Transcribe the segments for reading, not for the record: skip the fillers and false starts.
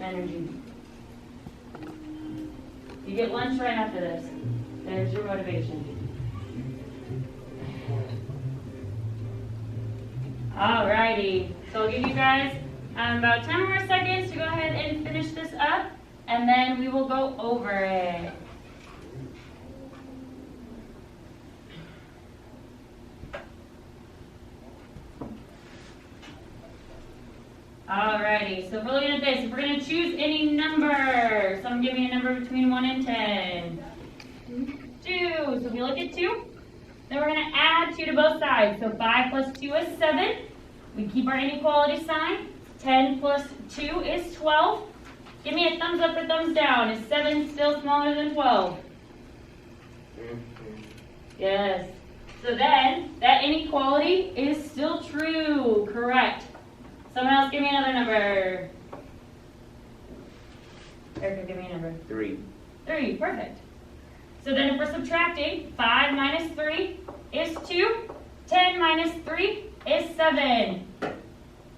energy. You get lunch right after this. There's your motivation. Alrighty, so I'll give you guys about 10 more seconds to go ahead and finish this up, and then we will go over it. Alrighty, so if we're looking at this, if we're going to choose any number, someone give me a number between 1 and 10. 2, so if we look at 2, then we're going to add 2 to both sides. So 5 plus 2 is 7. We keep our inequality sign. 10 plus 2 is 12. Give me a thumbs up or thumbs down. Is 7 still smaller than 12? Yes. So then, that inequality is still true. Correct. Someone else give me another number. Erica, give me a number. 3. 3, perfect. So then if we're subtracting, 5 minus 3 is 2. 10 minus 3 is 7.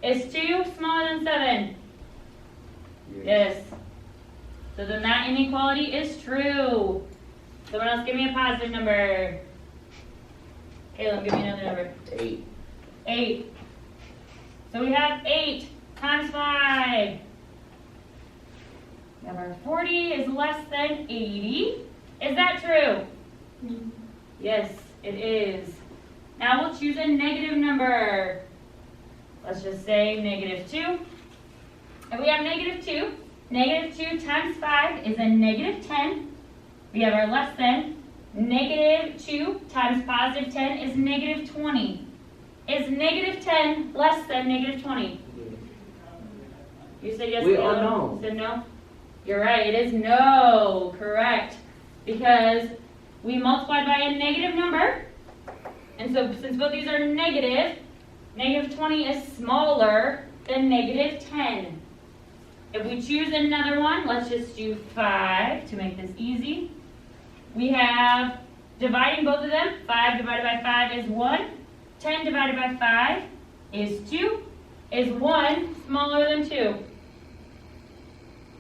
Is 2 smaller than 7? Yes. So then that inequality is true. Someone else give me a positive number. Caleb, give me another number. 8. 8. So we have 8 times 5. Number 40 is less than 80. Is that true? No. Yes, it is. Now we'll choose a negative number. Let's just say negative 2. If we have negative 2, negative 2 times 5 is a negative 10. We have our less than. Negative 2 times positive 10 is negative 20. Is negative 10 less than negative 20? You said yes. We Caleb? all know. You said no? You're right, it is no. Correct. Because we multiplied by a negative number. And so since both these are negative, negative 20 is smaller than negative 10. If we choose another one, let's just do 5 to make this easy. We have dividing both of them. 5 divided by 5 is 1. 10 divided by 5 is 2. Is 1 smaller than 2?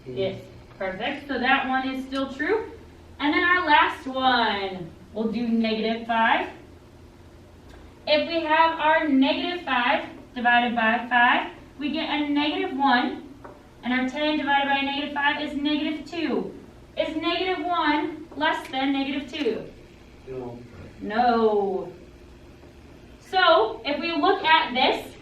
Yes, perfect. So that one is still true. And then our last one, we'll do negative 5. If we have our negative 5 divided by 5, we get a negative 1. And our 10 divided by negative 5 is negative 2. Is negative 1 less than negative 2? No. No. So, if we look at this,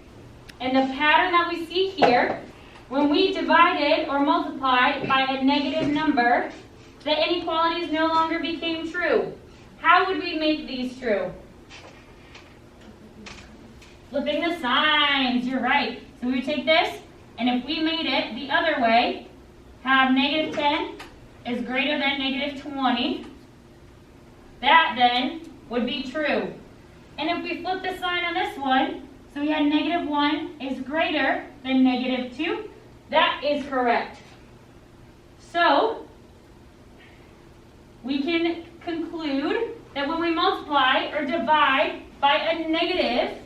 and the pattern that we see here, when we divided or multiplied by a negative number, the inequalities no longer became true. How would we make these true? Flipping the signs, you're right. So we would take this, and if we made it the other way, have negative 10 is greater than negative 20, that then would be true. And if we flip the sign on this one, so we had negative 1 is greater than negative 2, that is correct. So, we can conclude that when we multiply or divide by a negative,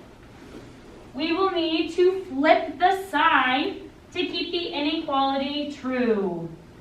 we will need to flip the sign to keep the inequality true.